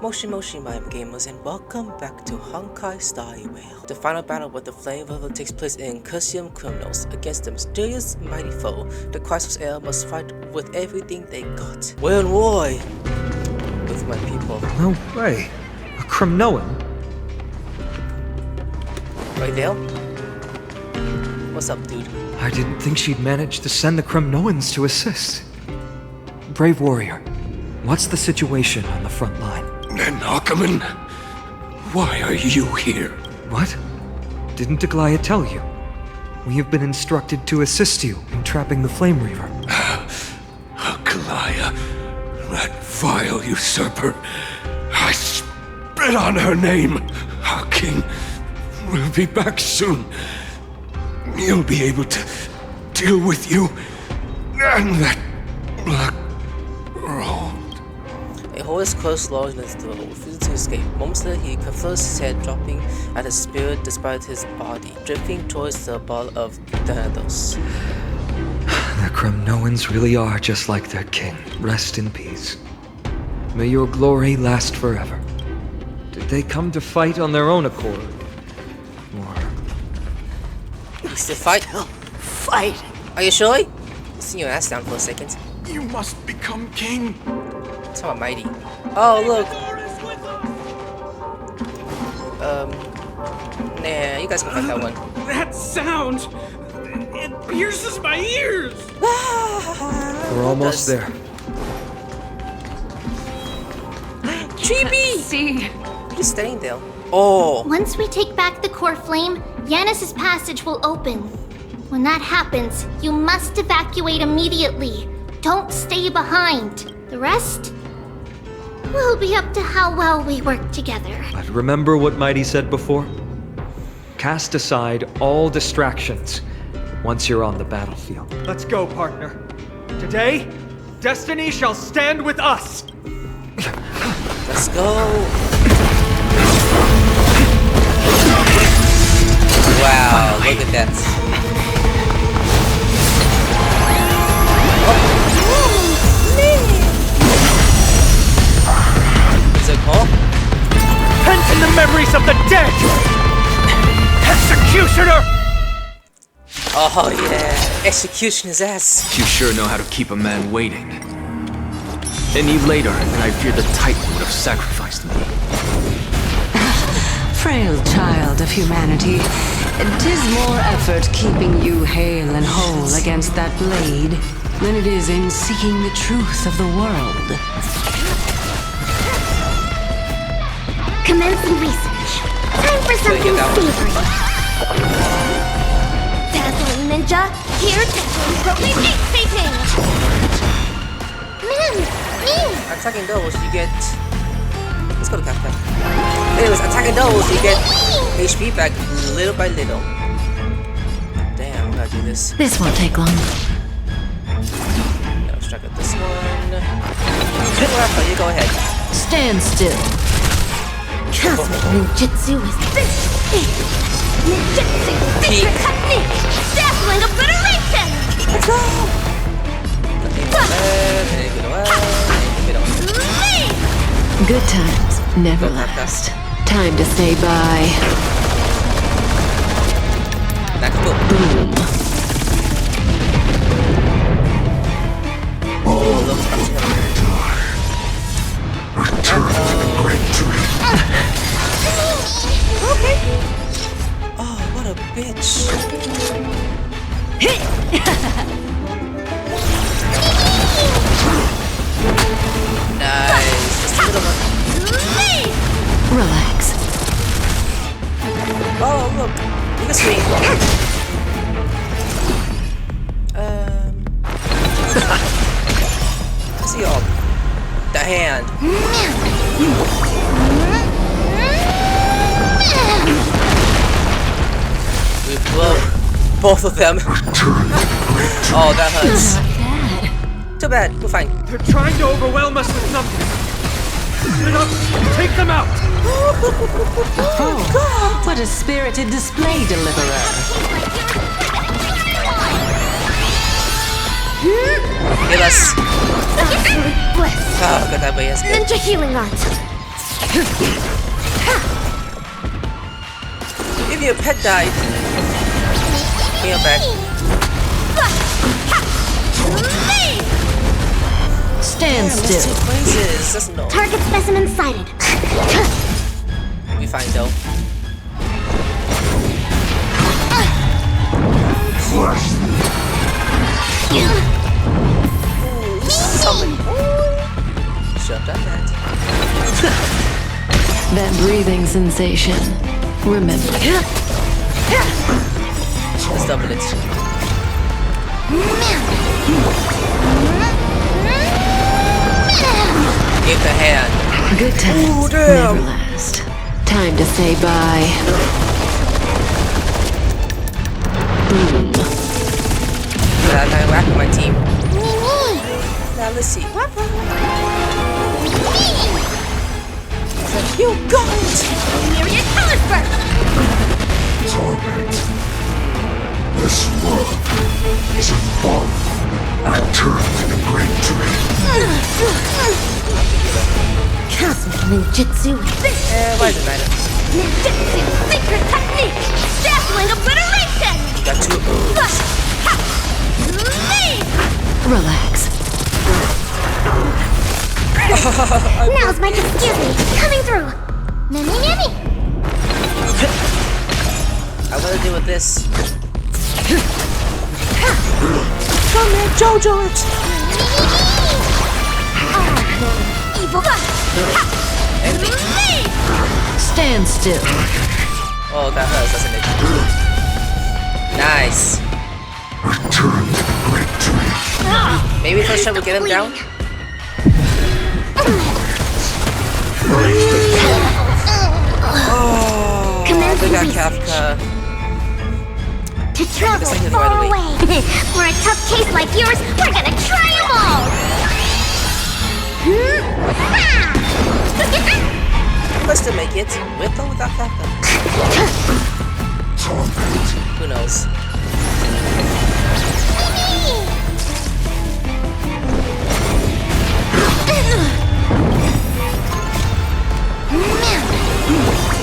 Moshi Moshi my gamers, and welcome back to Honkai Star Rail. The final battle with the Flame River takes place in Cushium Criminals against the mysterious mighty foe. The Crisis Era must fight with everything they got. We're in war with my people. No way. A Kremnoan? Right there? What's up, dude? I didn't think she'd manage to send the Kremnoans to assist. Brave warrior, what's the situation on the front line? Nakaman, why are you here? What? Didn't Aglaya tell you? We have been instructed to assist you in trapping the Flame Reaver. Aglaya, that vile usurper. I spit on her name. Our king will be back soon. He'll be able to deal with you and that black roll. A horse close lodged in his throat, refusing to escape. Moments later, he confers his head, dropping at his spirit despite his body, drifting towards the ball of Thanatos. The Kremnoans really are just like their king. Rest in peace. May your glory last forever. Did they come to fight on their own accord? Or... He's to fight? Fight! Are you sure? Sit your ass down for a second. You must become king! It's not mighty. Oh, look! Nah, you guys can fight that one. That sound! It pierces my ears! We're almost there. Chibi! See. You're just staying there. Oh! Once we take back the core flame, Yanis's passage will open. When that happens, you must evacuate immediately. Don't stay behind. The rest will be up to how well we work together. But remember what Mighty said before? Cast aside all distractions once you're on the battlefield. Let's go, partner. Today, destiny shall stand with us. Let's go! Wow, look at that. Is it cool? Pent in the memories of the dead! Executioner! Oh yeah, executioner's ass. You sure know how to keep a man waiting. Any later, and I fear the Titan would have sacrificed me. Frail child of humanity, 'tis more effort keeping you hale and whole against that blade than it is in seeking the truth of the world. Commencing research. Time for something savory. Dazzling ninja, here dazzling propane ink painting! Attacking those, you get... Let's go to Kafka. Anyways, attacking those, you get HP back little by little. Damn, I gotta do this. This won't take long. Let's track out this one. Rafa, you go ahead. Stand still. Cosmic ninjutsu is this! Ninjutsu secret technique! Dazzling obliteration! Let's go! Good times never last. Time to stay by. Boom. Oh, what a bitch. Nice. Just a little one. Relax. Oh, look. You can swing. See all. The hand. We broke both of them. Oh, that hurts. Too bad. We're fine. They're trying to overwhelm us with numbers. Split up, take them out! Oh, what a spirited display, deliverer. Heal us. Absolute bliss. Oh, got that way. That's good. Ninja healing art. If your pet died, bring him back. Stand still. Two places. That's no. Target specimen sighted. We fine though. Summon. Shut up, that. That breathing sensation. Remember. Let's double it. Give the hand. Good times never last. Time to say bye. I'm back with my team. Now let's see. You got it! Myriad colors burst! Torment. This world is a bomb. Return to the great dream. Cosmic ninjutsu. Why does it matter? Ninjutsu secret technique. Dazzling obliteration. Got two O's. Relax. Now's my excuse me. Coming through. Nani. I want to deal with this. Come here, Jojo it! Evil. Stand still. Oh, that hurts, doesn't it? Nice. Return to the great dream. Maybe first time we get him down? Oh, they got Kafka. To travel far away. For a tough case like yours, we're gonna try them all. Let's still make it with or without Kafka. Who knows?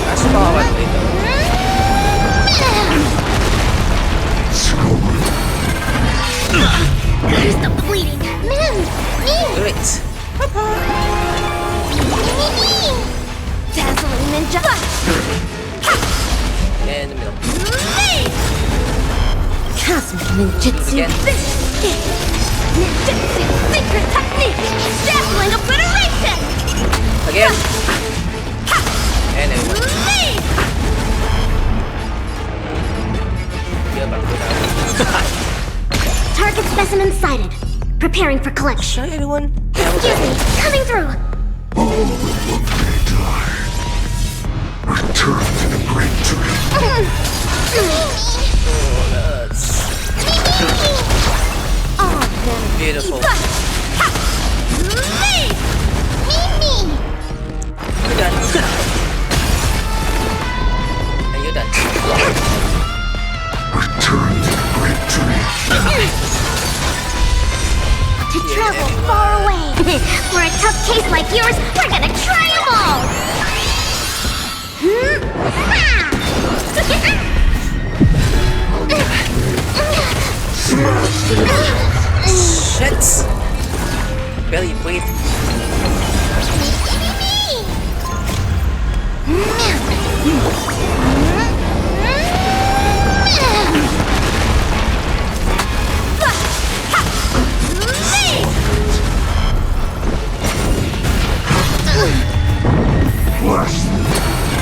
That's all I think though. There's the bleeding. Great. Dazzling ninja. In the middle. Cosmic ninjutsu. Ninjutsu secret technique. Dazzling obliteration. Again. And everyone. You're about to go down. Target specimen sighted. Preparing for collection. Show everyone. Excuse me. Coming through. All will one day die. Return to the great dream. Beautiful. You're done. And you're done. Return to the great dream. To travel far away. For a tough case like yours, we're gonna try them all. Shit! Barely breathe.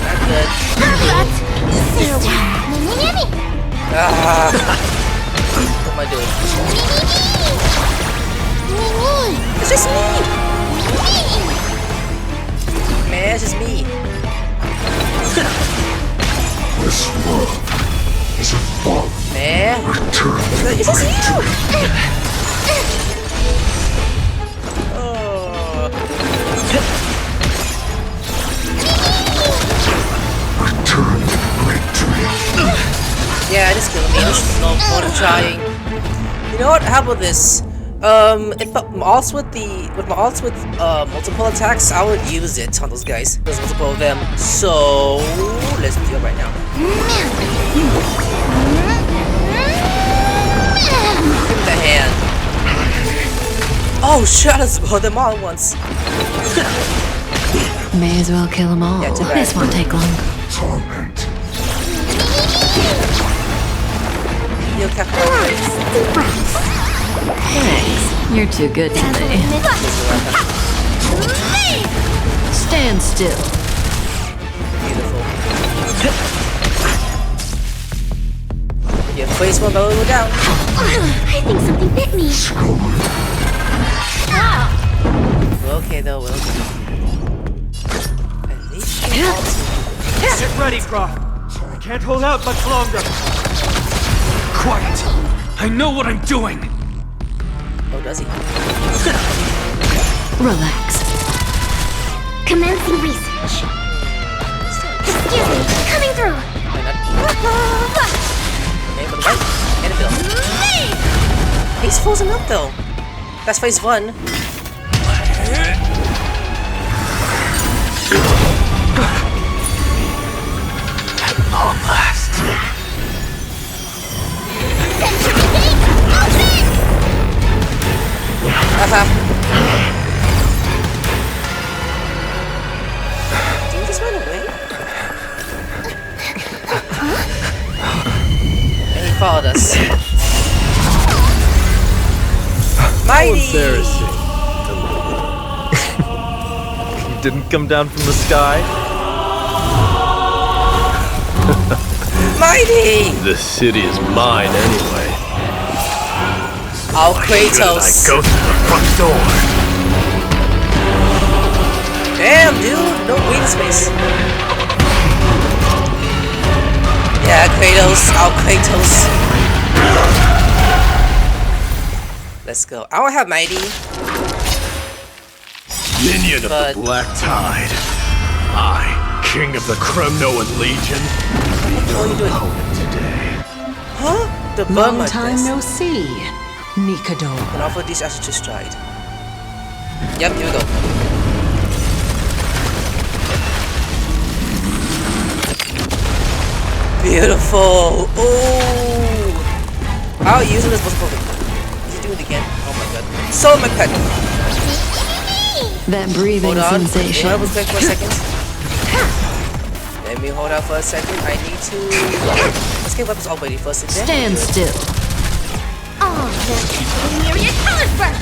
Not good. What am I doing? It's just me! Man, it's just me. This world is a bomb. Man, Return to the it's just great you! dream. Oh. Return to the great dream. Yeah, just kill me. There's no point of trying. You know what? How about this? if my ults with multiple attacks, I would use it on those guys. There's multiple of them. So let's do it right now. Give me the hand. Oh shit! Let's blow them all at once. May as well kill them all. Yeah, too bad. This won't take long. Torment. Yo, Captain. Thanks. You're too good to me. Stand still. Beautiful. Your face will go down. I think something bit me. Okay, though, well. At least Get ready, Brock. I can't hold out much longer. Quiet! I know what I'm doing! oh, does he? Relax. Commencing research. Excuse me, coming through. Okay, for the right and the bill. He's frozen up though. That's phase 1. At long last. Did you just run away? And he followed us. Mighty! You didn't come down from the sky? Mighty! The city is mine anyway. Oh, Kratos. Go through the front door. Damn, dude. No green space. Yeah, Kratos. Oh, Kratos. Let's go. I don't have Mighty. Minion of But- the Black Tide. I, King of the Kremnoan Legion, What are you doing? today. Huh? The bum Long like time this. no see, Nikador. And offer these ashes to stride. Yep, here we go. Beautiful. Oh, I'll use it as possible. Is he doing it again? Oh my god. So my pet. That breathing Hold on. sensation. Double click for a second. Let me hold out for a second. I need to. Let's get weapons already first. And then Stand still. Oh, the myriad colors burst.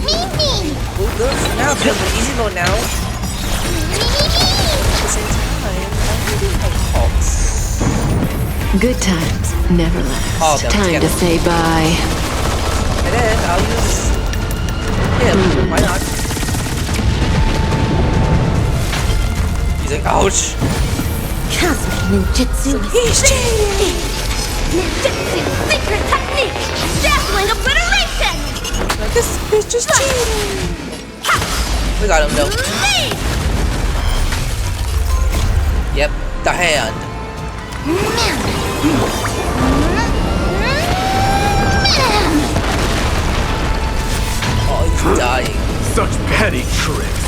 Me. oh, good. Now, build an easy mode now. At the same time, I really like halts. Good times never last. All of them Time together. to say bye. And then I'll use him. Why not? He's like, ouch. Cosmic ninjutsu. He's cheating. Ninjutsu secret technique. Dazzling obliteration. Like, this bitch is cheating. We got him though. Yep, the hand. Oh, he's dying. Such petty tricks.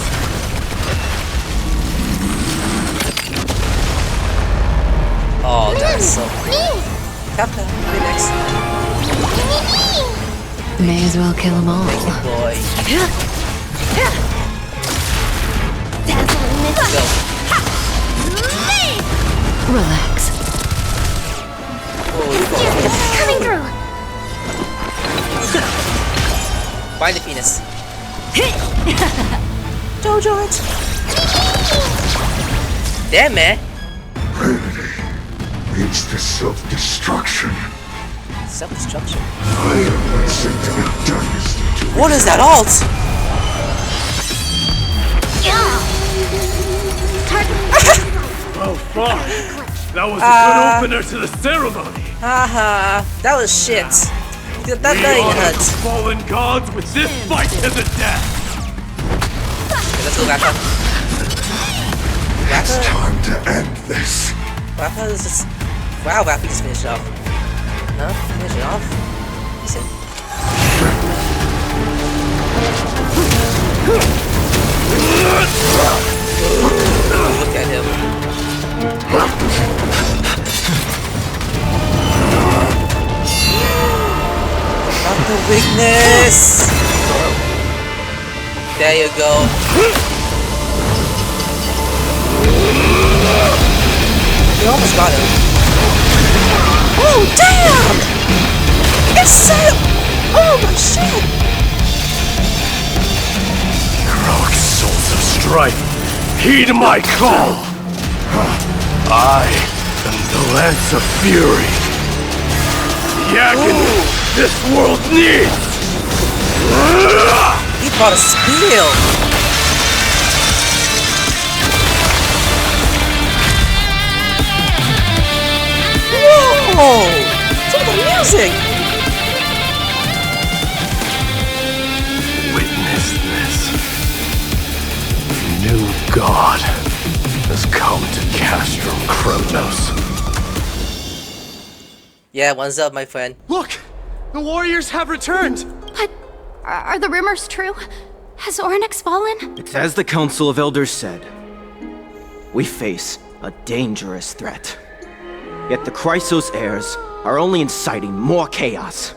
Oh, that's so cool. Captain, be next. May as well kill them all. Boy, Dazzling go. Relax. Oh, you go. coming through. Find the penis. Jojo it. Damn, man. Leads to self-destruction. Self-destruction. I am sent to the dynasty to What is that alt? Oh, fuck. That was a good opener to the ceremony. Haha, that was shit. That We didn't honor hurt. the fallen gods with this fight to the death. Okay, let's go, Rappa. It's Rappa? time to end this. Rappa is just... Wow, Rappa just finished off. Huh? Finish it off? He said... Look at him. Not the weakness! There you go. We almost got him. Oh, damn! It's so... Oh, my shit! Heroic souls of strife, heed my call! I am the Lance of Fury. The agony this world needs! He brought a spiel! Whoa! Look at the music! Witness this. New God has come to Castro Kronos. Yeah, what's up, my friend? Look! The warriors have returned! But are the rumors true? Has Oryx fallen? It's as the Council of Elders said. We face a dangerous threat. Yet the Chrysos heirs are only inciting more chaos.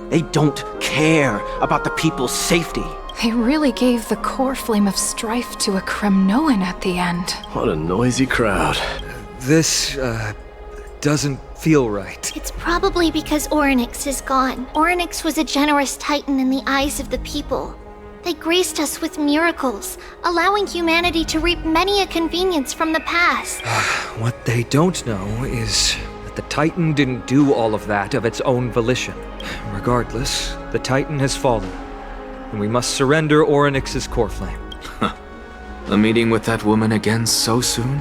They don't care about the people's safety. They really gave the core flame of strife to a Kremnoan at the end. What a noisy crowd. This, doesn't feel right. It's probably because Oryx is gone. Oryx was a generous titan in the eyes of the people. They graced us with miracles, allowing humanity to reap many a convenience from the past. What they don't know is that the Titan didn't do all of that of its own volition. Regardless, the Titan has fallen, and we must surrender Oryx's core flame. A meeting with that woman again so soon?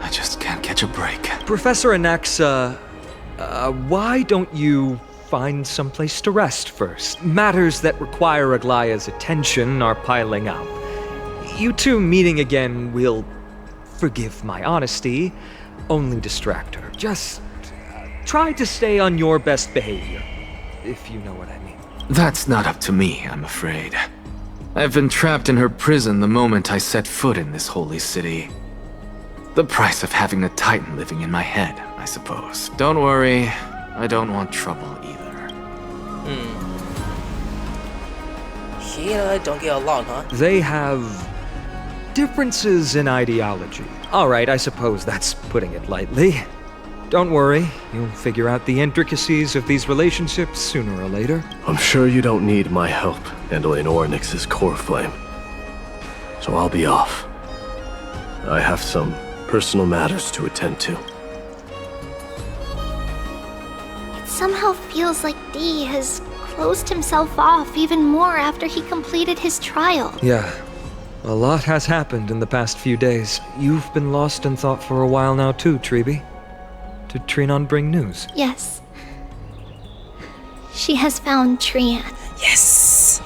I just can't catch a break. Professor Anaxa, why don't you find someplace to rest first? Matters that require Aglaya's attention are piling up. You two meeting again will, forgive my honesty, only distract her. Just try to stay on your best behavior, if you know what I mean. That's not up to me, I'm afraid. I've been trapped in her prison the moment I set foot in this holy city. The price of having a Titan living in my head, I suppose. Don't worry, I don't want trouble either. He and I don't get along, huh? They have differences in ideology. Alright, I suppose that's putting it lightly. Don't worry, you'll figure out the intricacies of these relationships sooner or later. I'm sure you don't need my help handling Oryx's core flame. So I'll be off. I have some personal matters to attend to. It somehow feels like D has closed himself off even more after he completed his trial. Yeah, a lot has happened in the past few days. You've been lost in thought for a while now too, Treeby. Did Trinon bring news? Yes. She has found Trian. Yes!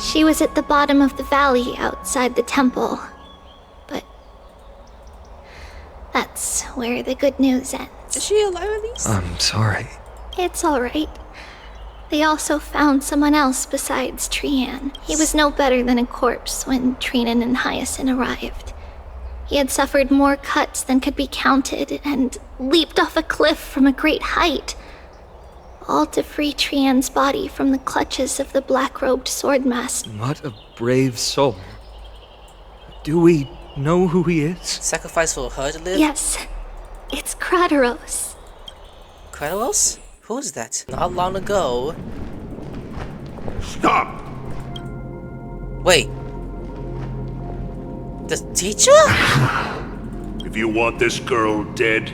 She was at the bottom of the valley outside the temple. But that's where the good news ends. Is she alive at least? I'm sorry. It's alright. They also found someone else besides Trian. He was no better than a corpse when Trinan and Hyacinth arrived. He had suffered more cuts than could be counted and leaped off a cliff from a great height, all to free Trian's body from the clutches of the black-robed swordmaster. What a brave soul. Do we know who he is? Sacrifice for her to live? Yes, it's Krateros. Kratos? Who's that? Not long ago. Stop! Wait. The teacher? If you want this girl dead,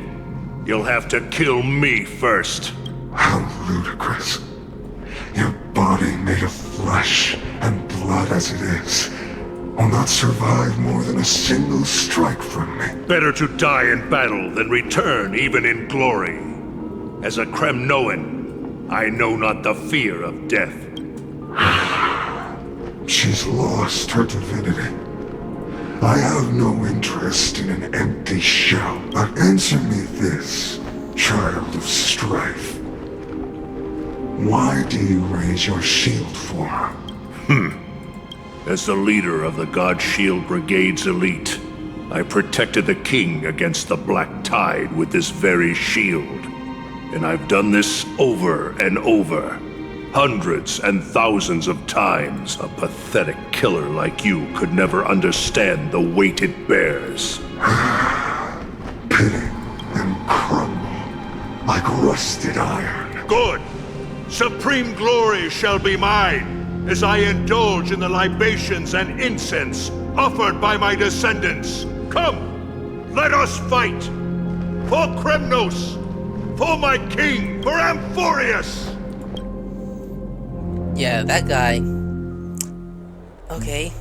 you'll have to kill me first. How ludicrous. Your body made of flesh and blood as it is will not survive more than a single strike from me. Better to die in battle than return even in glory. As a Kremnoan, I know not the fear of death. She's lost her divinity. I have no interest in an empty shell. But answer me this, child of strife. Why do you raise your shield for her? As the leader of the God Shield Brigade's elite, I protected the king against the Black Tide with this very shield. And I've done this over and over. Hundreds and thousands of times. A pathetic killer like you could never understand the weight it bears. Pitting and crumble like rusted iron. Good! Supreme glory shall be mine, as I indulge in the libations and incense offered by my descendants. Come, let us fight! For Kremnos! For my king! For Amphorius! Yeah, that guy. Okay.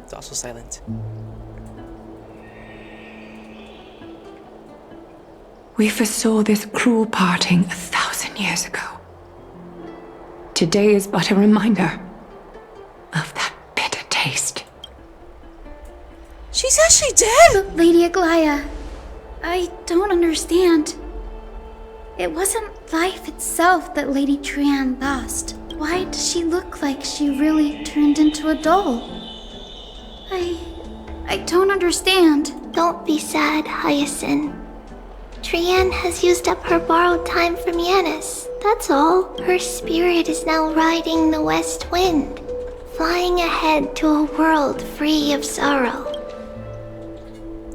It's also silent. We foresaw this cruel parting 1,000 years ago. Today is but a reminder of that bitter taste. She's actually dead! Lady Aglaya, I don't understand. It wasn't life itself that Lady Trian lost. Why does she look like she really turned into a doll? I don't understand. Don't be sad, Hyacinth. Trian has used up her borrowed time from Yanis. That's all. Her spirit is now riding the west wind, flying ahead to a world free of sorrow.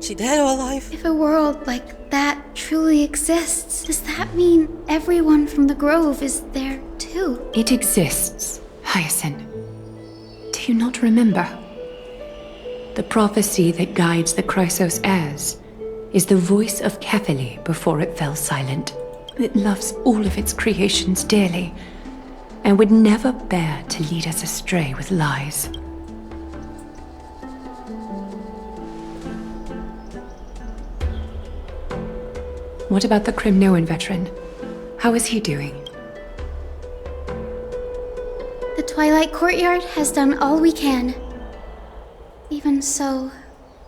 She dead or alive? If a world like that truly exists, does that mean everyone from the Grove is there too? It exists, Hyacinth. Do you not remember? The prophecy that guides the Chrysos heirs is the voice of Kefili before it fell silent. It loves all of its creations dearly, and would never bear to lead us astray with lies. What about the Kremnoan veteran? How is he doing? The Twilight Courtyard has done all we can. Even so,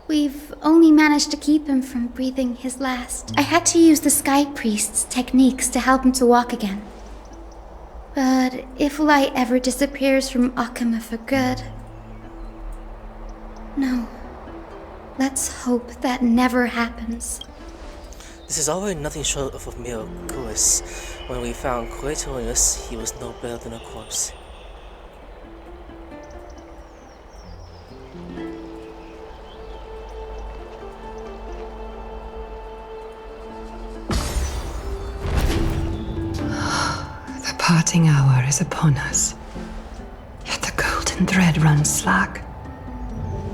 we've only managed to keep him from breathing his last. I had to use the Sky Priest's techniques to help him to walk again. But if light ever disappears from Akama for good... No. Let's hope that never happens. This is already nothing short of a miraculous. When we found Kratos, he was no better than a corpse. The parting hour is upon us. Yet the golden thread runs slack.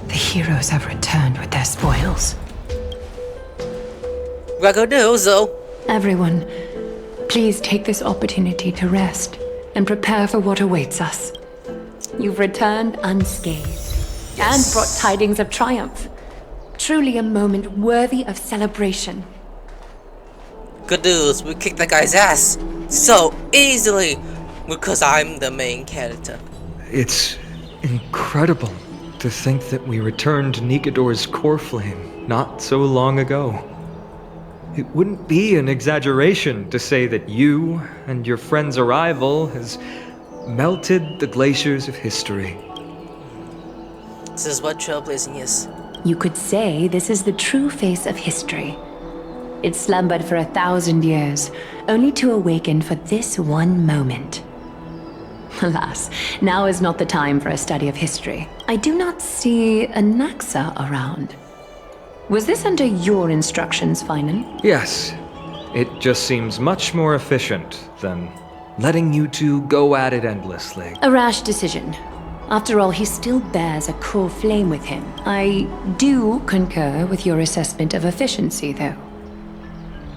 The heroes have returned with their spoils. Raggodozo! Everyone, please take this opportunity to rest and prepare for what awaits us. You've returned unscathed and brought tidings of triumph. Truly a moment worthy of celebration. Good news, we kicked that guy's ass so easily because I'm the main character. It's incredible to think that we returned Nikador's core flame not so long ago. It wouldn't be an exaggeration to say that you and your friend's arrival has melted the glaciers of history. This is what trailblazing is. You could say this is the true face of history. It slumbered for 1,000 years, only to awaken for this one moment. Alas, now is not the time for a study of history. I do not see a Naxa around. Was this under your instructions, Finan? Yes, it just seems much more efficient than letting you two go at it endlessly. A rash decision. After all, he still bears a core flame with him. I do concur with your assessment of efficiency, though.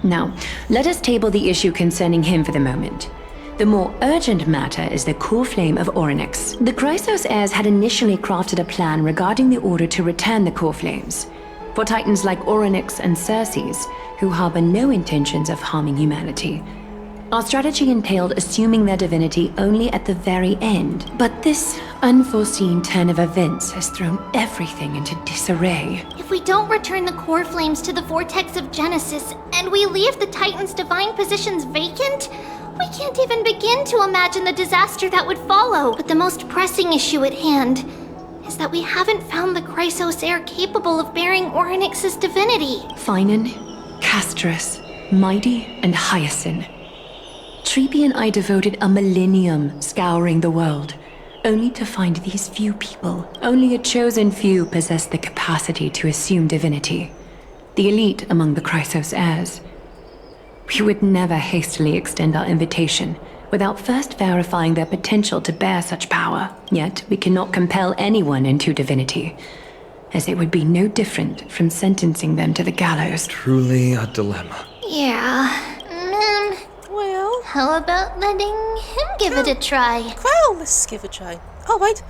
Now, let us table the issue concerning him for the moment. The more urgent matter is the core flame of Orynyx. The Chrysos heirs had initially crafted a plan regarding the order to return the core flames. For titans like Orynyx and Circes, who harbor no intentions of harming humanity, our strategy entailed assuming their divinity only at the very end. But this unforeseen turn of events has thrown everything into disarray. If we don't return the core flames to the vortex of Genesis, and we leave the Titan's divine positions vacant, we can't even begin to imagine the disaster that would follow. But the most pressing issue at hand is that we haven't found the Chrysos heir capable of bearing Orynyx's divinity. Finan, Castris, Mighty, and Hyacinth. Treepy and I devoted a millennium scouring the world, only to find these few people. Only a chosen few possess the capacity to assume divinity. The elite among the Chrysos heirs. We would never hastily extend our invitation without first verifying their potential to bear such power. Yet, we cannot compel anyone into divinity, as it would be no different from sentencing them to the gallows. Truly a dilemma. Yeah. Well, How about letting him give it a try? well, let's give it a try. Oh, wait.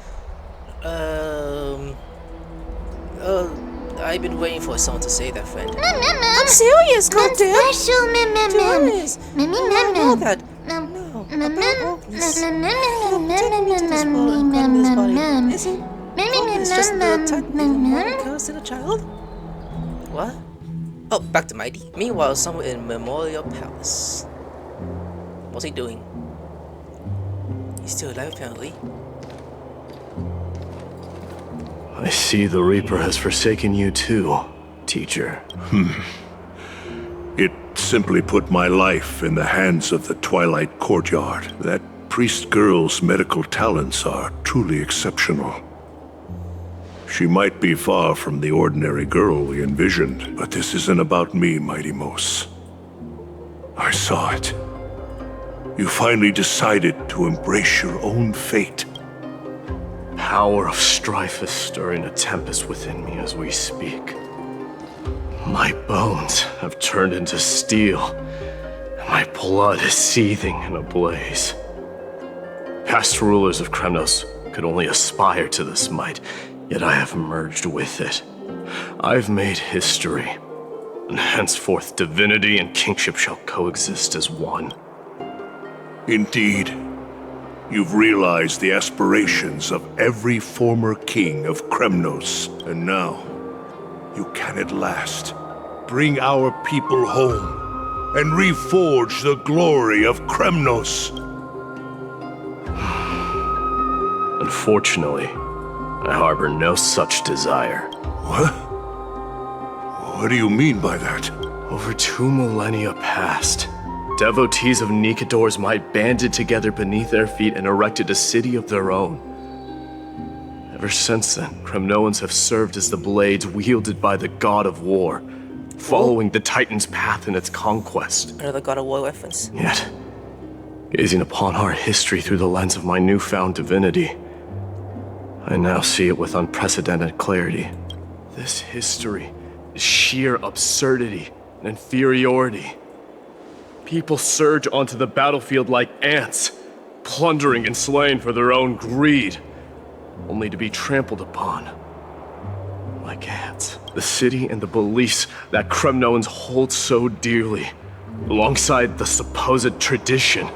I've been waiting for someone to say that, friend. I'm serious, goddamn. Special Serious. I know that. No. About Ognis. Isn't Ognis just the Titan cursed in a child? What? Oh, back to Mighty. Meanwhile, somewhere in Memorial Palace. What's he doing? He's still alive, apparently. I see the Reaper has forsaken you too, teacher. It simply put my life in the hands of the Twilight Courtyard. That priest girl's medical talents are truly exceptional. She might be far from the ordinary girl we envisioned, but this isn't about me, Mighty Mos. I saw it. You finally decided to embrace your own fate. Power of strife is stirring a tempest within me as we speak. My bones have turned into steel, and my blood is seething in a blaze. Past rulers of Kremnos could only aspire to this might, yet I have merged with it. I've made history, and henceforth divinity and kingship shall coexist as one. Indeed, you've realized the aspirations of every former king of Kremnos, and now you can at last bring our people home and reforge the glory of Kremnos. Unfortunately, I harbor no such desire. What? What do you mean by that? Over 2 millennia past, devotees of Nikador's might banded together beneath their feet and erected a city of their own. Ever since then, Kremnoans have served as the blades wielded by the god of war, following the Titan's path in its conquest. Another God of War reference. Yet, gazing upon our history through the lens of my newfound divinity, I now see it with unprecedented clarity. This history is sheer absurdity and inferiority. People surge onto the battlefield like ants, plundering and slaying for their own greed, only to be trampled upon like ants. The city and the beliefs that Kremnoans hold so dearly, alongside the supposed tradition,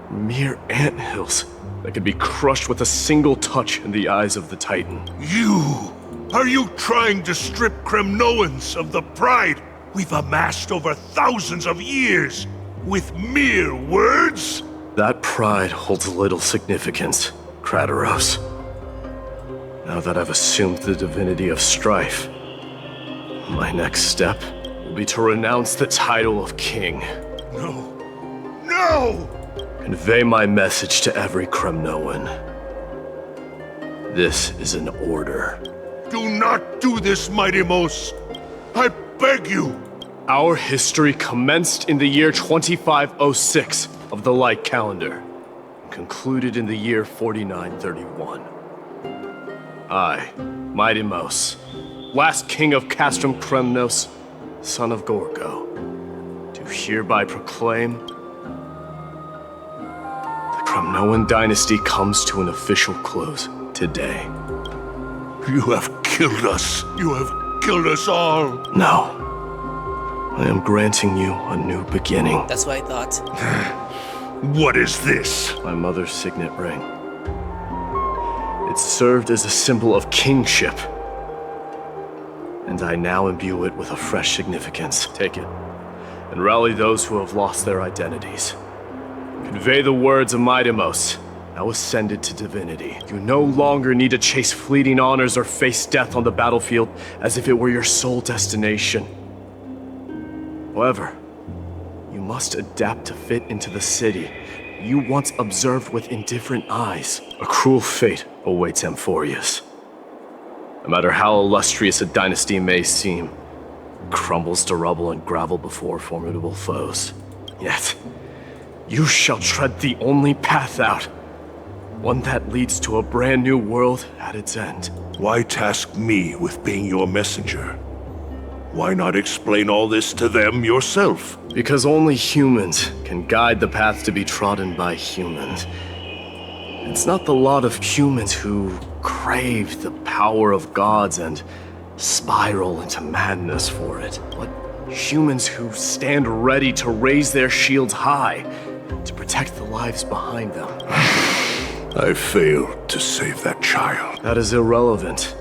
mere anthills that could be crushed with a single touch in the eyes of the Titan. You! Are you trying to strip Kremnoans of the pride we've amassed over thousands of years with mere words? That pride holds little significance, Kratoros. Now that I've assumed the divinity of strife, my next step will be to renounce the title of king. No. No! Convey my message to every Kremnoan. This is an order. Do not do this, Mighty Mos. I beg you. Our history commenced in the year 2506 of the Light Calendar, concluded in the year 4931. I, Mighty Mos, last king of Castrum Kremnos, son of Gorgo, do hereby proclaim the Kremnoan dynasty comes to an official close today. You have killed us. You have killed us all. No. I am granting you a new beginning. That's what I thought. What is this? My mother's signet ring. It served as a symbol of kingship. And I now imbue it with a fresh significance. Take it, and rally those who have lost their identities. Convey the words of Midamos, now ascended to divinity. You no longer need to chase fleeting honors or face death on the battlefield as if it were your sole destination. However, you must adapt to fit into the city you once observed with indifferent eyes. A cruel fate awaits Amphorius. No matter how illustrious a dynasty may seem, it crumbles to rubble and gravel before formidable foes. Yet, you shall tread the only path out, one that leads to a brand new world at its end. Why task me with being your messenger? Why not explain all this to them yourself? Because only humans can guide the path to be trodden by humans. It's not the lot of humans who crave the power of gods and spiral into madness for it, but humans who stand ready to raise their shields high to protect the lives behind them. I failed to save that child. That is irrelevant.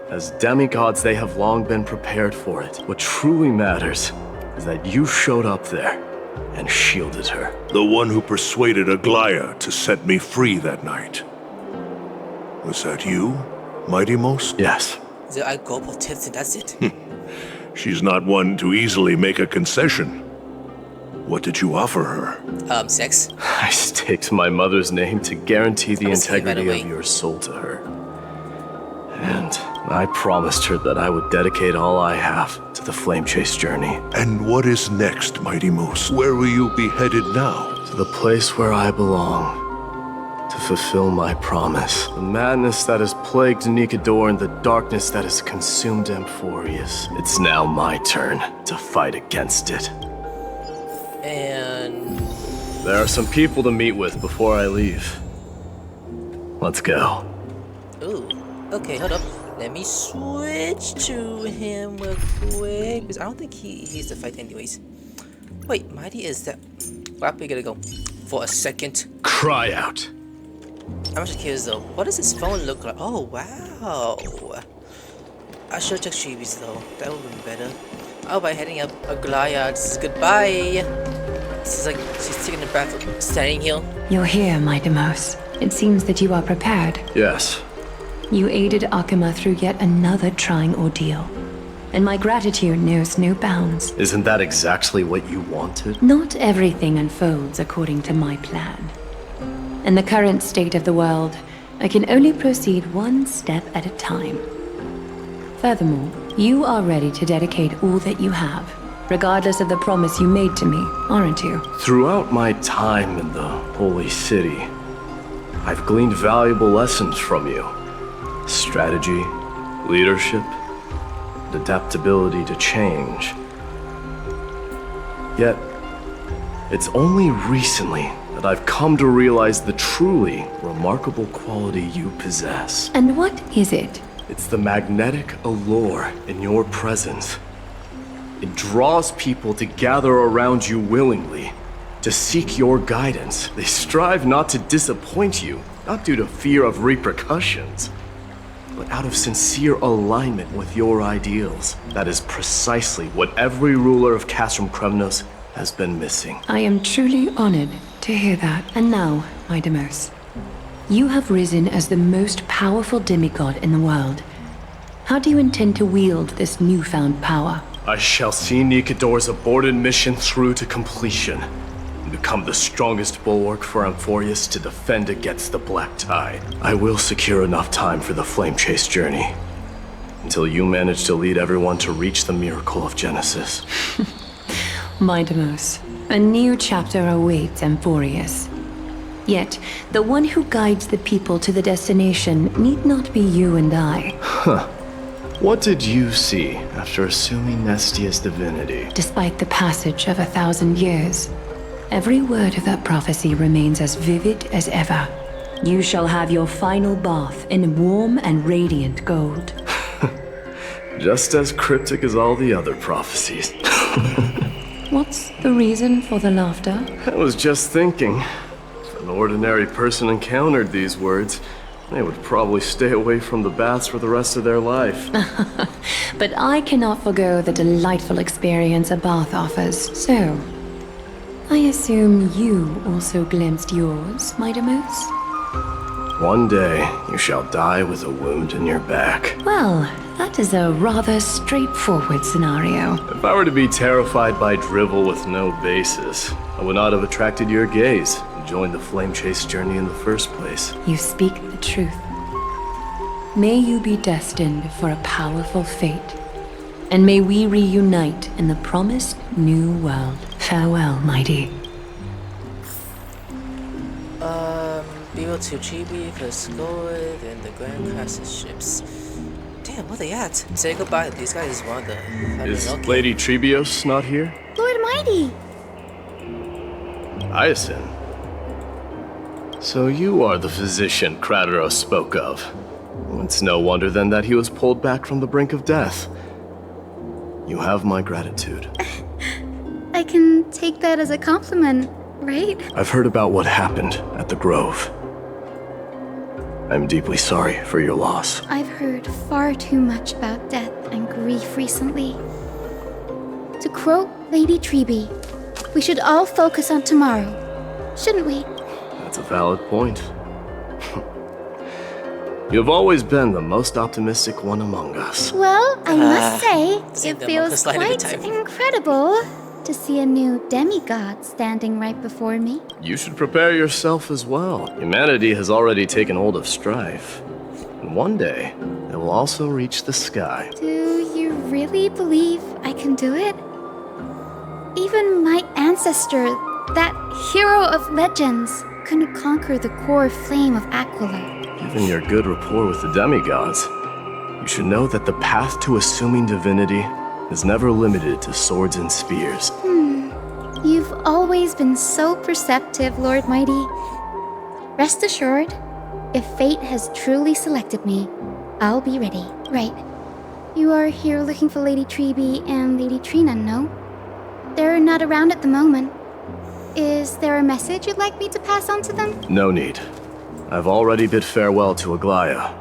As demigods, they have long been prepared for it. What truly matters is that you showed up there and shielded her. The one who persuaded Aglaya to set me free that night. Was that you, Mighty Most? Yes. I go for tips and that's it. She's not one to easily make a concession. What did you offer her? Sex. I staked my mother's name to guarantee the integrity right of your soul to her. And I promised her that I would dedicate all I have to the flame chase journey. And what is next, Mighty Most? Where will you be headed now? To the place where I belong. To fulfill my promise. The madness that has plagued Nikador and the darkness that has consumed Amphorius. It's now my turn to fight against it. And there are some people to meet with before I leave. Let's go. ooh, okay, hold up. Let me switch to him real quick because I don't think he's the fight anyways. Wait, Mighty is that? Where are we gonna go? For a second. Cry out. I'm actually curious though. What does his phone look like? Oh wow. I should check Shinobee though. That would be better. Oh, by heading up Aglaya, this is goodbye. This is like she's taking a bath standing here. You're here, my Demos. It seems that you are prepared. Yes. You aided Akuma through yet another trying ordeal. And my gratitude knows no bounds. Isn't that exactly what you wanted? Not everything unfolds according to my plan. In the current state of the world, I can only proceed one step at a time. Furthermore, you are ready to dedicate all that you have, regardless of the promise you made to me, aren't you? Throughout my time in the Holy City, I've gleaned valuable lessons from you. Strategy, leadership, and adaptability to change. Yet, it's only recently that I've come to realize the truly remarkable quality you possess. And what is it? It's the magnetic allure in your presence. It draws people to gather around you willingly, to seek your guidance. They strive not to disappoint you, not due to fear of repercussions, but out of sincere alignment with your ideals. That is precisely what every ruler of Castrum Kremnos has been missing. I am truly honored to hear that. And now, my Demos, you have risen as the most powerful demigod in the world. How do you intend to wield this newfound power? I shall see Nikador's aborted mission through to completion, and become the strongest bulwark for Amphorius to defend against the Black Tide. I will secure enough time for the flame chase journey, until you manage to lead everyone to reach the miracle of Genesis. My Demos, a new chapter awaits Amphorius. Yet, the one who guides the people to the destination need not be you and I. Huh. What did you see after assuming Nestia's divinity? Despite the passage of 1,000 years, every word of that prophecy remains as vivid as ever. You shall have your final bath in warm and radiant gold. Just as cryptic as all the other prophecies. What's the reason for the laughter? I was just thinking. If an ordinary person encountered these words, They would probably stay away from the baths for the rest of their life. But I cannot forgo the delightful experience a bath offers, so... I assume you also glimpsed yours, Mighty Moose? One day, you shall die with a wound in your back. Well, that is a rather straightforward scenario. If I were to be terrified by drivel with no basis, I would not have attracted your gaze and joined the flame chase journey in the first place. You speak the truth. May you be destined for a powerful fate, and may we reunite in the promised new world. Farewell, mighty. Beagle to Chibi for Scoid and the Grand Crisis ships. Damn, where they at? Say goodbye. These guys is one of the... Is Lady Trebios not here? Lord Mighty! Hyacinth. So you are the physician Krateros spoke of. It's no wonder then that he was pulled back from the brink of death. You have my gratitude. I can take that as a compliment, right? I've heard about what happened at the Grove. I'm deeply sorry for your loss. I've heard far too much about death and grief recently. To quote Lady Treby, we should all focus on tomorrow, shouldn't we? That's a valid point. You've always been the most optimistic one among us. Well, I must say, it feels quite incredible to see a new demigod standing right before me. You should prepare yourself as well. Humanity has already taken hold of strife. And one day, it will also reach the sky. Do you really believe I can do it? Even my ancestor, that hero of legends, couldn't conquer the core flame of Aquila. Given your good rapport with the demigods, you should know that the path to assuming divinity is never limited to swords and spears. You've always been so perceptive, Lord Mighty. Rest assured, if fate has truly selected me, I'll be ready. Right. You are here looking for Lady Treby and Lady Trina, no? They're not around at the moment. Is there a message you'd like me to pass on to them? No need. I've already bid farewell to Aglaya.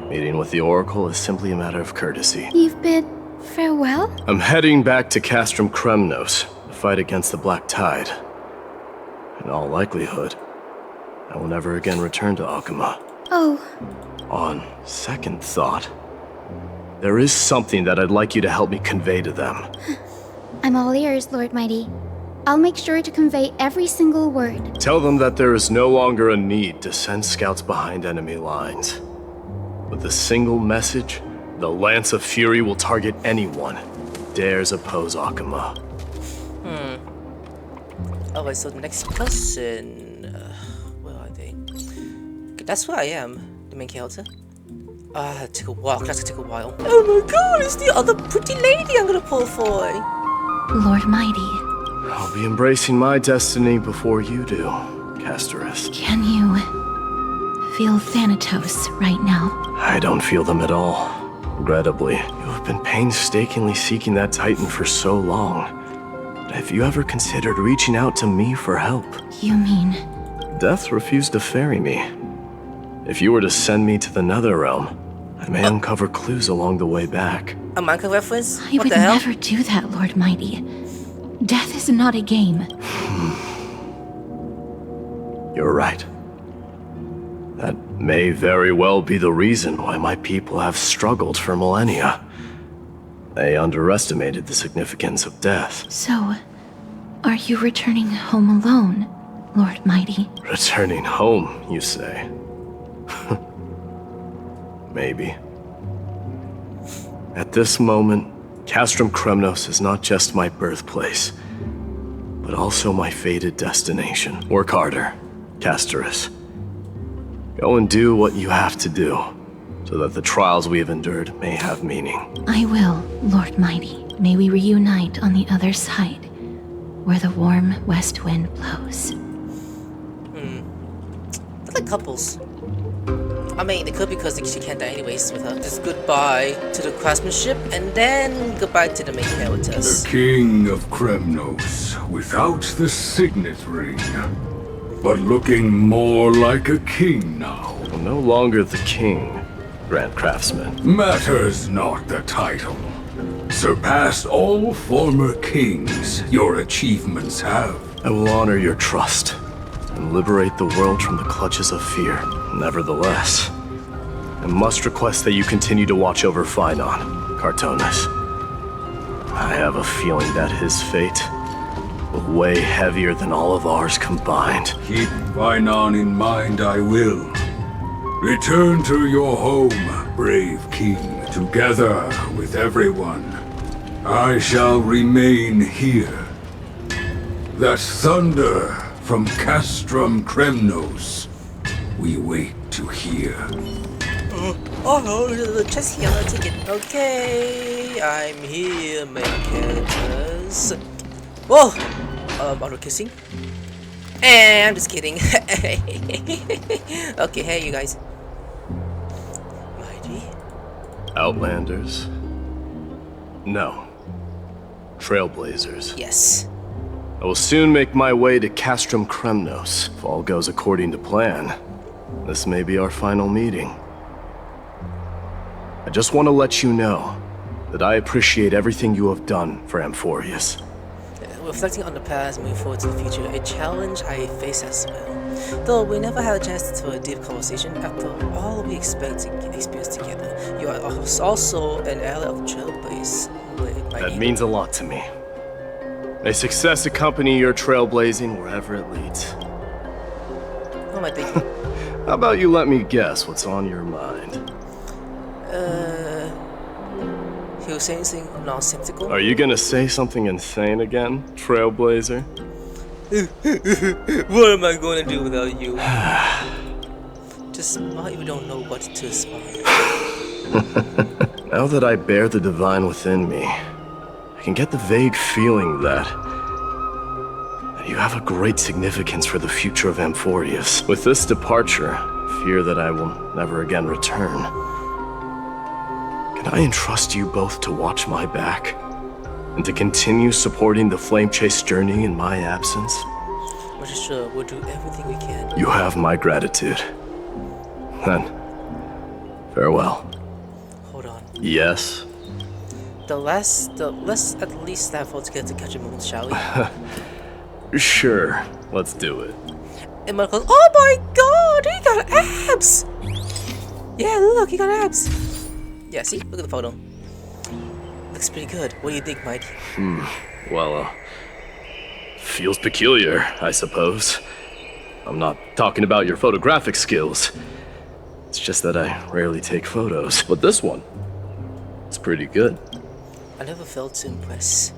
Meeting with the Oracle is simply a matter of courtesy. You've bid farewell? I'm heading back to Castrum Kremnos to fight against the Black Tide. In all likelihood, I will never again return to Akuma. Oh. On second thought, there is something that I'd like you to help me convey to them. I'm all ears, Lord Mighty. I'll make sure to convey every single word. Tell them that there is no longer a need to send scouts behind enemy lines. With a single message, the Lance of Fury will target anyone who dares oppose Akuma. Alright, so the next person... where are they? Okay, that's where I am, the main character. Take a walk, that's gonna take a while. Oh my god, it's the other pretty lady I'm gonna pull for! Lord Mighty. I'll be embracing my destiny before you do, Casterus. Can you feel Thanatos right now? I don't feel them at all. Regrettably, you have been painstakingly seeking that Titan for so long. But have you ever considered reaching out to me for help? You mean... Death refused to ferry me. If you were to send me to the Netherrealm, I may uncover clues along the way back. A Minecraft reference? I would never do that, Lord Mighty. Death is not a game. You're right. That may very well be the reason why my people have struggled for millennia. They underestimated the significance of death. So, are you returning home alone, Lord Mighty? Returning home, you say? Maybe. At this moment, Castrum Kremnos is not just my birthplace, but also my fated destination. Work harder, Casterus. Go and do what you have to do, so that the trials we have endured may have meaning. I will, Lord Mighty. May we reunite on the other side, where the warm west wind blows. They're like couples. I mean, it could be because she can't die anyways with her. Just goodbye to the craftsmanship, and then goodbye to the main characters. The King of Kremnos, without the signet ring. But looking more like a king now. I'm no longer the king, Grand Craftsman. Matters not the title. Surpassed all former kings your achievements have. I will honor your trust and liberate the world from the clutches of fear. Nevertheless, I must request that you continue to watch over Finon, Cartonis. I have a feeling that his fate will weigh heavier than all of ours combined. Keep Finon in mind, I will. Return to your home, brave king, together with everyone. I shall remain here. That thunder from Castrum Kremnos we wait to hear. Oh, just here, take it. Okay, I'm here, main characters. Whoa! Auto kissing. And I'm just kidding. Okay, hey, you guys. Mighty? Outlanders? No. Trailblazers. Yes. I will soon make my way to Castrum Kremnos. If all goes according to plan, this may be our final meeting. I just want to let you know that I appreciate everything you have done for Amphorius. Reflecting on the past, moving forward to the future, a challenge I face as well. Though we never had a chance to a deep conversation, after all we expect to experience together, you are also an ally of Trailblaze. That means a lot to me. May success accompany your trailblazing wherever it leads. What am I thinking? How about you let me guess what's on your mind? He was saying something nonsensical. Are you gonna say something insane again, Trailblazer? What am I going to do without you? Just smile if you don't know what to smile. Now that I bear the divine within me, I can get the vague feeling that you have a great significance for the future of Amphorius. With this departure, I fear that I will never again return. Can I entrust you both to watch my back and to continue supporting the Flame Chase journey in my absence? We're sure we'll do everything we can. You have my gratitude. Then, farewell. Hold on. Yes? Let's at least stand for together to catch a moment, shall we? Sure, let's do it. And Mark goes, oh my god, he got abs! Yeah, look, he got abs. Yeah, see? Look at the photo. Looks pretty good. What do you think, Mike? Well, feels peculiar, I suppose. I'm not talking about your photographic skills. It's just that I rarely take photos. But this one, it's pretty good. I never failed to impress.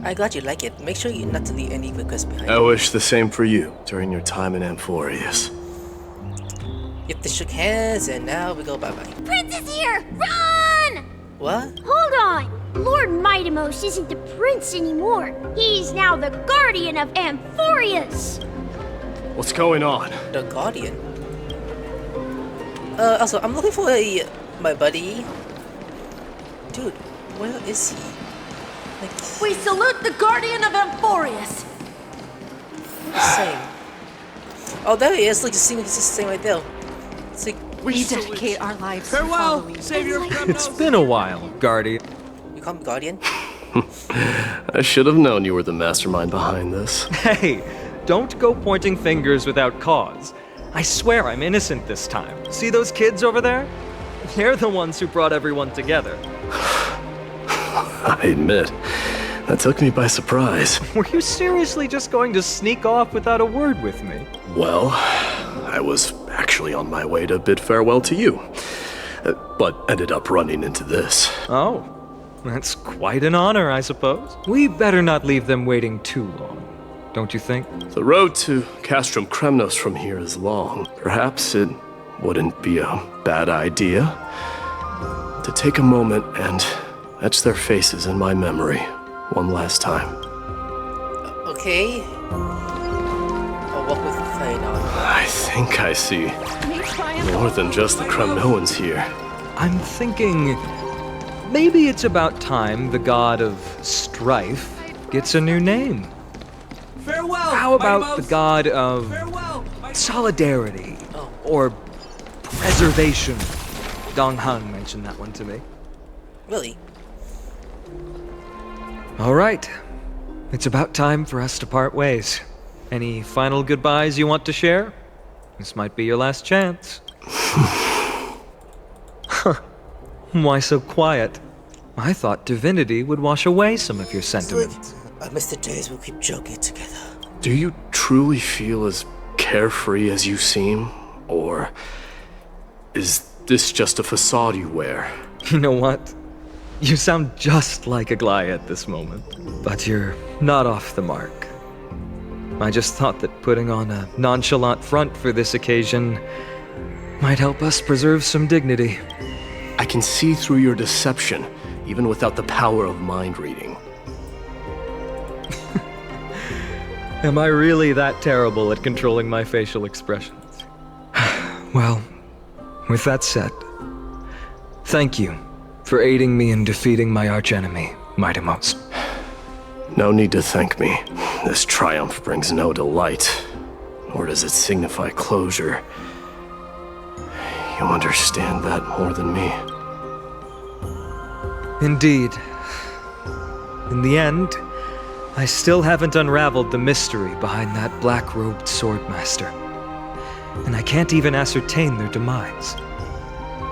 I'm glad you like it. Make sure you not to leave any requests behind. I wish the same for you during your time in Amphorius. Yep, they shook hands, and now we go bye-bye. Prince is here! Run! What? Hold on! Lord Mightimos isn't the prince anymore. He's now the guardian of Amphorius! What's going on? The guardian? Also, I'm looking for my buddy. Dude, where is he? Like, we salute the guardian of Amphorius! Same. Oh, there he is. Look, just seeing, he's just sitting right there. It's like, we dedicate our lives farewell, to following. Savior of It's been a while, Guardian. you call me Guardian? I should have known you were the mastermind behind this. Hey, don't go pointing fingers without cause. I swear I'm innocent this time. See those kids over there? They're the ones who brought everyone together. I admit, that took me by surprise. Were you seriously just going to sneak off without a word with me? Well, I was actually on my way to bid farewell to you, but ended up running into this. Oh, that's quite an honor, I suppose. We better not leave them waiting too long, don't you think? The road to Castrum Kremnos from here is long. Perhaps it wouldn't be a bad idea to take a moment and etch their faces in my memory one last time. Okay. I'll walk with Finon. I think I see more than just the Kremnoans here. I'm thinking maybe it's about time the god of strife gets a new name. Farewell! How about Mightimos. the god of Farewell! solidarity or Preservation. Dong Han mentioned that one to me. Really? All right. It's about time for us to part ways. Any final goodbyes you want to share? This might be your last chance. Why so quiet? I thought divinity would wash away some of your sentiments. I miss the days we'll keep joking together. Do you truly feel as carefree as you seem? Or is this just a facade you wear? You know what? You sound just like a Glai at this moment. But you're not off the mark. I just thought that putting on a nonchalant front for this occasion might help us preserve some dignity. I can see through your deception, even without the power of mind reading. Am I really that terrible at controlling my facial expressions? Well, with that said, thank you for aiding me in defeating my archenemy, Mightimos. No need to thank me. This triumph brings no delight, nor does it signify closure. You understand that more than me. Indeed. In the end, I still haven't unraveled the mystery behind that black-robed swordmaster. And I can't even ascertain their demise.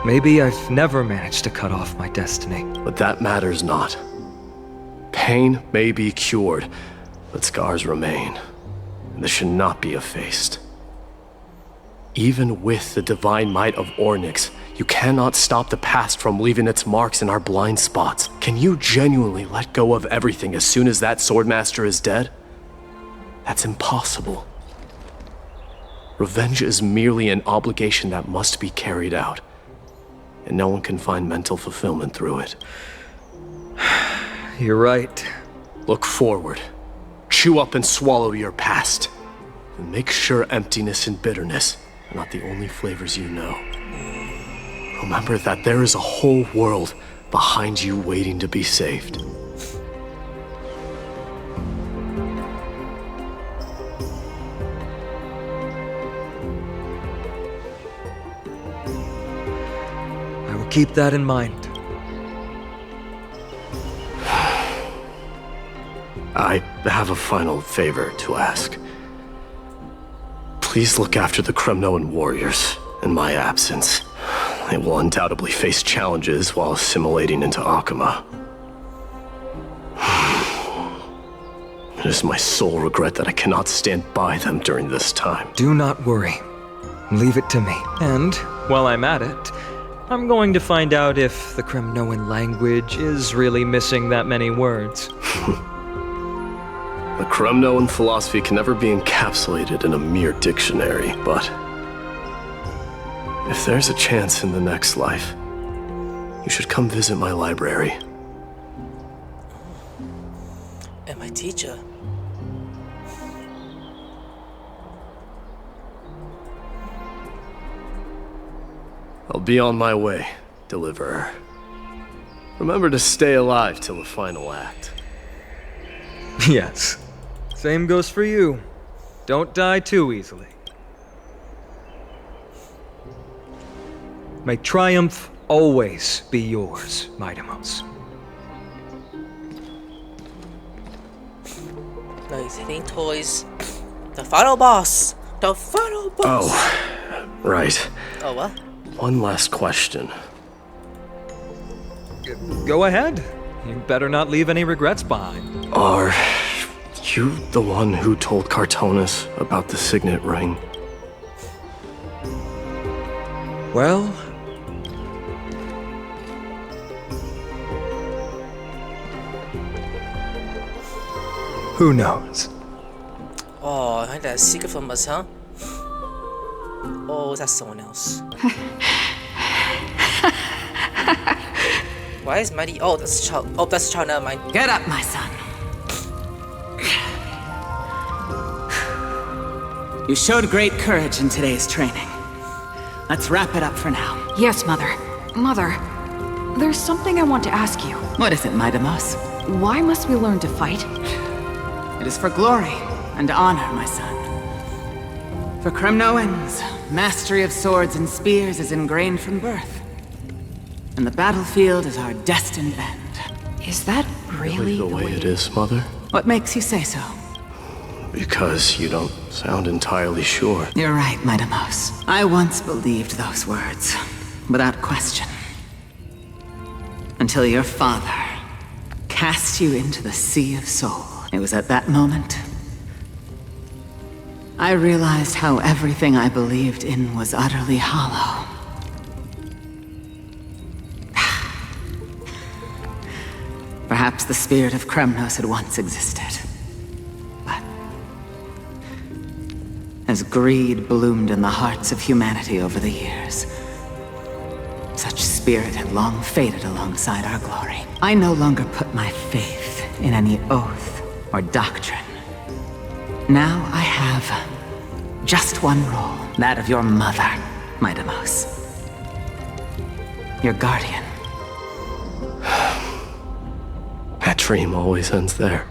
Maybe I've never managed to cut off my destiny. But that matters not. Pain may be cured, but scars remain. And this should not be effaced. Even with the divine might of Ornyx, you cannot stop the past from leaving its marks in our blind spots. Can you genuinely let go of everything as soon as that swordmaster is dead? That's impossible. Revenge is merely an obligation that must be carried out. And no one can find mental fulfillment through it. You're right. Look forward. Chew up and swallow your past. And make sure emptiness and bitterness are not the only flavors you know. Remember that there is a whole world behind you waiting to be saved. I will keep that in mind. I have a final favor to ask. Please look after the Kremnoan warriors in my absence. They will undoubtedly face challenges while assimilating into Akuma. It is my sole regret that I cannot stand by them during this time. Do not worry. Leave it to me. And, while I'm at it, I'm going to find out if the Kremnoan language is really missing that many words. The Kremnoan philosophy can never be encapsulated in a mere dictionary, but if there's a chance in the next life, you should come visit my library. And my teacher. I'll be on my way, Deliverer. Remember to stay alive till the final act. Yes. Same goes for you. Don't die too easily. May triumph always be yours, Mightimos. No, he's hitting toys. The final boss! The final boss! Oh, right. Oh, what? One last question. Go ahead. You better not leave any regrets behind. Are you the one who told Cartonis about the signet ring? Well, who knows? Oh, I had a secret from us, huh? Oh, that's someone else. Why is Mighty? Oh, that's a child. Oh, that's a child. Never mind. Get up, my son. You showed great courage in today's training. Let's wrap it up for now. Yes, Mother. Mother, there's something I want to ask you. What is it, Mightimos? Why must we learn to fight? It is for glory and honor, my son. For Kremnoans mastery of swords and spears is ingrained from birth. And the battlefield is our destined end. Is that really the way it is, Mother? What makes you say so? Because you don't sound entirely sure. You're right, my Demos. I once believed those words, without question. Until your father cast you into the Sea of Soul. It was at that moment I realized how everything I believed in was utterly hollow. Perhaps the spirit of Kremnos had once existed. But as greed bloomed in the hearts of humanity over the years, such spirit had long faded alongside our glory. I no longer put my faith in any oath or doctrine. Now I have just one role, that of your mother, my Demos. Your guardian. That dream always ends there.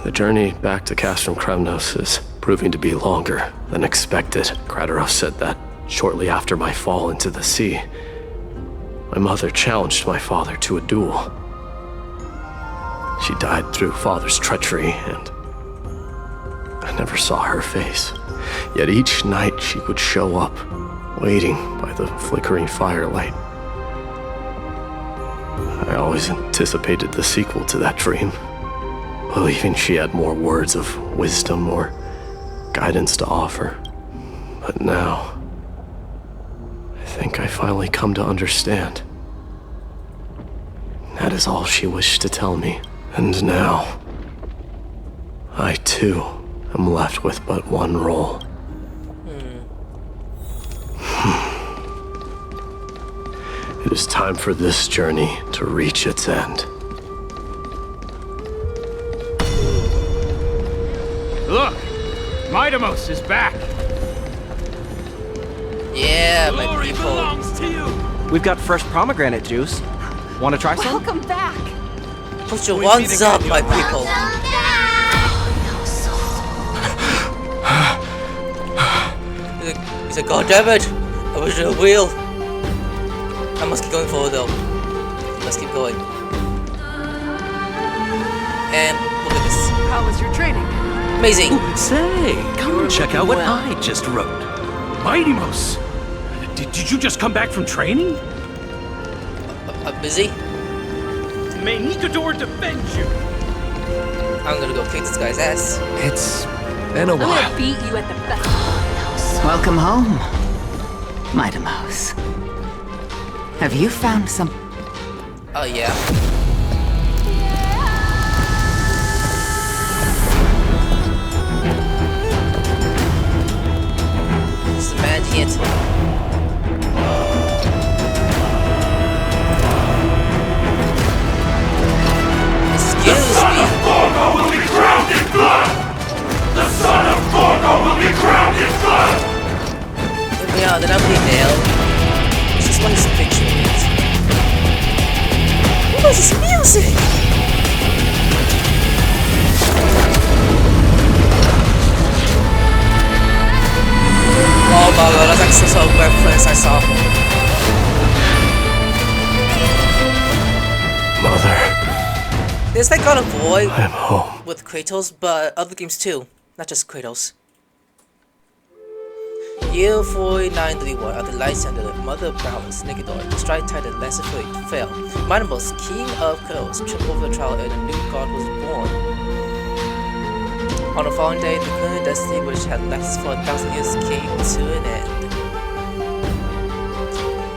The journey back to Castrum Kremnos is proving to be longer than expected. Krateros said that shortly after my fall into the sea, my mother challenged my father to a duel. She died through father's treachery, and I never saw her face. Yet each night she would show up, waiting by the flickering firelight. I always anticipated the sequel to that dream, believing she had more words of wisdom or guidance to offer. But now, I think I finally come to understand. That is all she wished to tell me. And now, I too am left with but one role. It is time for this journey to reach its end. Look! Midamos is back! Yeah, my Glory people. belongs to you! We've got fresh pomegranate juice. Want to try some? Welcome back! Put your ones up, my people. He's like, God damn it! I was in a wheel. I must keep going forward though. Let's keep going. And look at this. How was your training? Amazing. Say, come and check out what I just wrote. Midamos! Did you just come back from training? I'm busy. May Nikador defend you! I'm gonna go kick this guy's ass. It's been a I'm while. gonna beat you at the festival. Welcome home, Midamos. Have you found some... Oh yeah. This is a mad hit. The son of Borgo will be drowned in blood! The son of Borgo will be drowned in blood! Yeah, then I'm being nailed. It's just one picture of it. What is this music? Oh my god, that's like so reference I saw. Mother. There's like God of War I'm home. with Kratos, but other games too, not just Kratos. Year 4931 of the Light Center, the Mother of Balance, Nikador, the Strike Titan, Lesser Fail. Mindamos, King of Chaos, tripped over the trial and a new god was born. On the following day, the current destiny which had lasted for 1,000 years came to an end.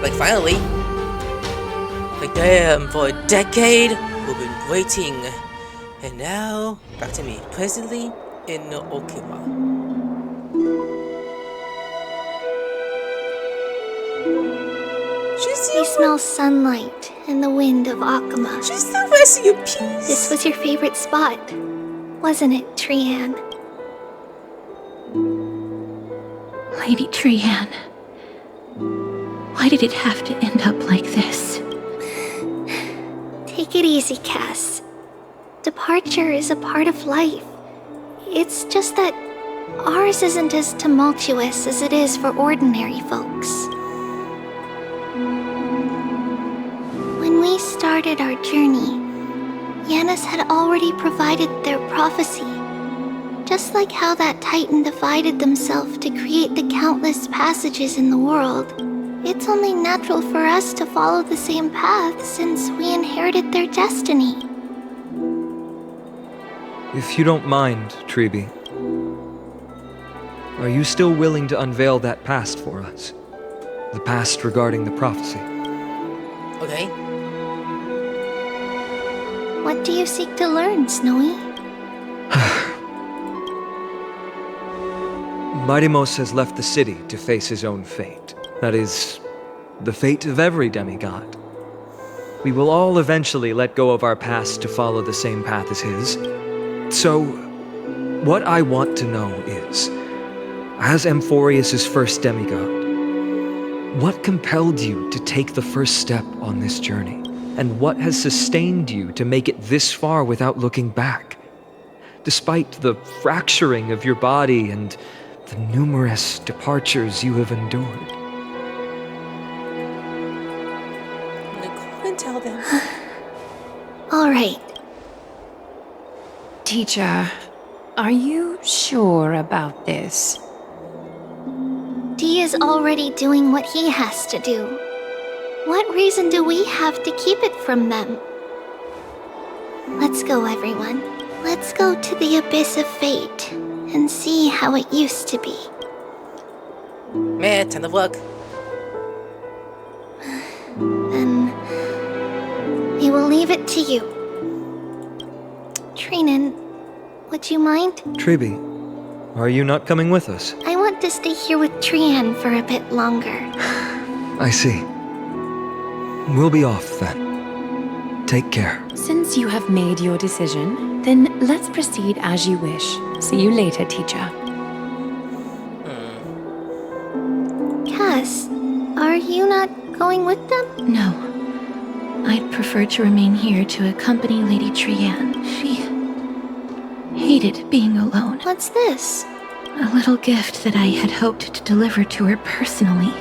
Like finally! Like damn, for a decade, we've been waiting. And now, back to me, presently in Okima. You smell sunlight and the wind of Akama. She's still resting in peace. This was your favorite spot, wasn't it, Trianne? Lady Trianne, why did it have to end up like this? Take it easy, Cass. Departure is a part of life. It's just that ours isn't as tumultuous as it is for ordinary folks. When we started our journey, Yanis had already provided their prophecy. Just like how that Titan divided themselves to create the countless passages in the world, it's only natural for us to follow the same path since we inherited their destiny. If you don't mind, Treeby, are you still willing to unveil that past for us? The past regarding the prophecy? Okay. What do you seek to learn, Snowy? Mightimos has left the city to face his own fate. That is, the fate of every demigod. We will all eventually let go of our past to follow the same path as his. So, what I want to know is, as Amphorius' first demigod, what compelled you to take the first step on this journey? And what has sustained you to make it this far without looking back? Despite the fracturing of your body and the numerous departures you have endured. Go and tell them. All right. Teacher, are you sure about this? D is already doing what he has to do. What reason do we have to keep it from them? Let's go, everyone. Let's go to the abyss of fate and see how it used to be. Man, time to work. Then we will leave it to you. Trinan, would you mind? Treeby, are you not coming with us? I want to stay here with Trian for a bit longer. I see. We'll be off then. Take care. Since you have made your decision, then let's proceed as you wish. See you later, teacher. Cass, are you not going with them? No. I'd prefer to remain here to accompany Lady Trian. She hated being alone. What's this? A little gift that I had hoped to deliver to her personally.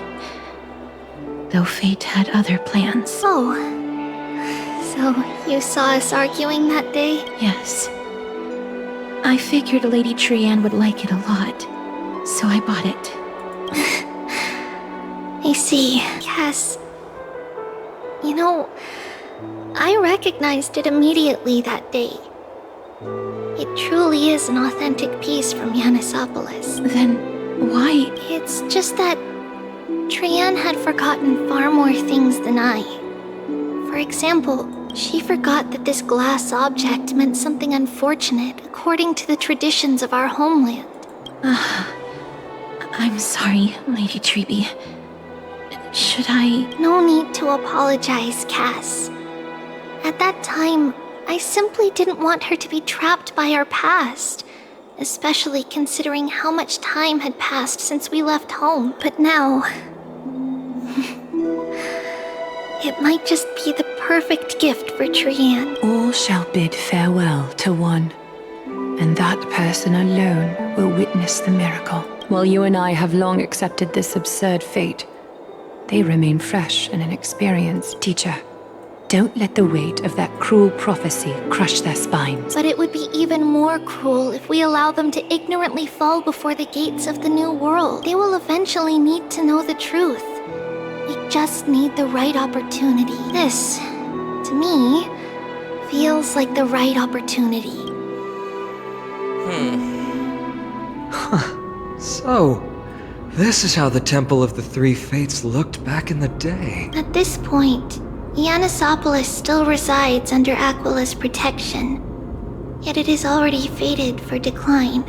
Though fate had other plans. Oh. So you saw us arguing that day? Yes. I figured Lady Trian would like it a lot, so I bought it. I see. Cass, you know, I recognized it immediately that day. It truly is an authentic piece from Yanisopolis. Then why? It's just that Trian had forgotten far more things than I. For example, she forgot that this glass object meant something unfortunate according to the traditions of our homeland. I'm sorry, Lady Treeby. Should I? No need to apologize, Cass. At that time, I simply didn't want her to be trapped by our past, especially considering how much time had passed since we left home. But now, it might just be the perfect gift for Trian. All shall bid farewell to one, and that person alone will witness the miracle. While you and I have long accepted this absurd fate, they remain fresh and inexperienced. Teacher, don't let the weight of that cruel prophecy crush their spines. But it would be even more cruel if we allow them to ignorantly fall before the gates of the new world. They will eventually need to know the truth. We just need the right opportunity. This, to me, feels like the right opportunity. So, this is how the Temple of the Three Fates looked back in the day. At this point, Yanisopolis still resides under Aquila's protection, yet it is already fated for decline,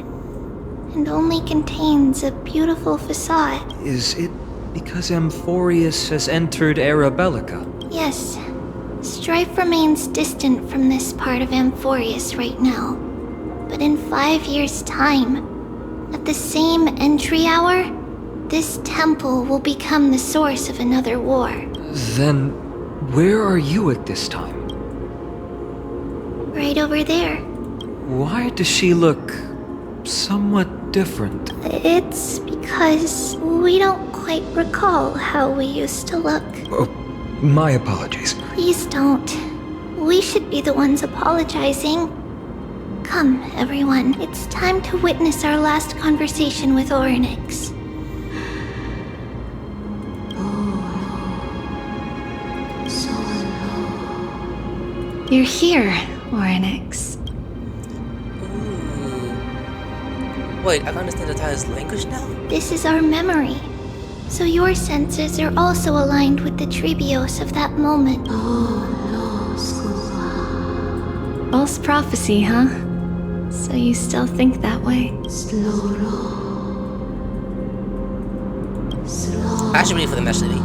and only contains a beautiful facade. Is it because Amphorius has entered Era Bellica? Yes. Strife remains distant from this part of Amphorius right now, but in 5 years' time, at the same entry hour, this temple will become the source of another war. Then, where are you at this time? Right over there. Why does she look somewhat different? It's because we don't quite recall how we used to look. Oh, my apologies. Please don't. We should be the ones apologizing. Come, everyone. It's time to witness our last conversation with Orynyx. You're here, Orynyx. Wait, I can understand the Thai's language now? This is our memory. So your senses are also aligned with the Trebios of that moment. False prophecy, huh? So you still think that way? I should read for the message.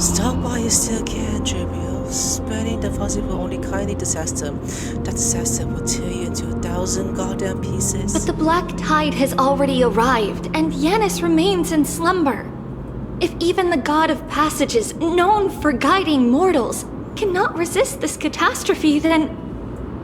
Stop while you still can, Trebios. Spreading the fuzzy will only kindly disaster. That disaster will tear you into 1,000 goddamn pieces. But the black tide has already arrived, and Yanis remains in slumber. If even the god of passages, known for guiding mortals, cannot resist this catastrophe, then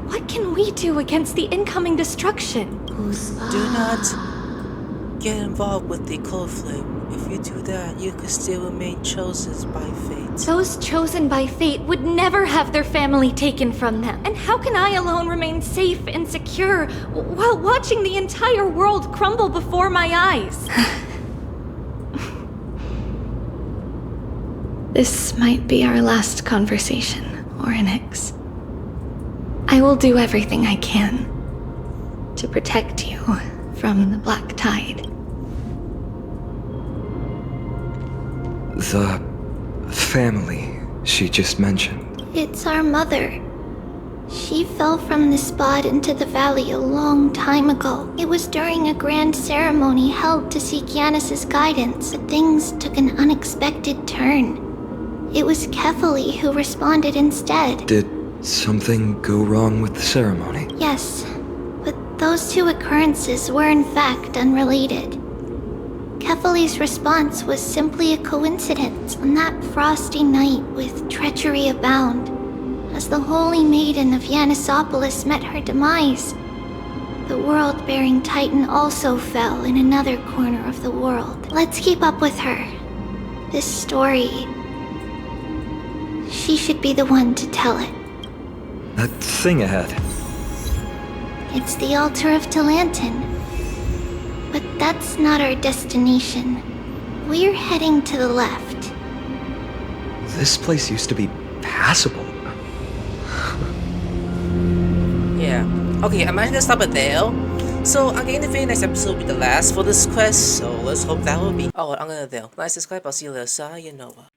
what can we do against the incoming destruction? Do not get involved with the cold flame. If you do that, you could still remain chosen by fate. Those chosen by fate would never have their family taken from them. And how can I alone remain safe and secure while watching the entire world crumble before my eyes? This might be our last conversation, Orynyx. I will do everything I can to protect you from the black tide. The family she just mentioned. It's our mother. She fell from the spot into the valley a long time ago. It was during a grand ceremony held to seek Yanis' guidance that things took an unexpected turn. It was Kefali who responded instead. Did something go wrong with the ceremony? Yes, but those two occurrences were in fact unrelated. Kefali's response was simply a coincidence on that frosty night with treachery abound. As the holy maiden of Yanisopolis met her demise, the world-bearing titan also fell in another corner of the world. Let's keep up with her. This story, she should be the one to tell it. That thing ahead. It's the altar of Talantin. But that's not our destination. We're heading to the left. This place used to be passable. Yeah. Okay, I'm actually gonna stop it there. So I'm getting the feeling next episode will be the last for this quest. So let's hope that will be. Oh, I'm gonna there. Like, subscribe. I'll see you later. Sayonara.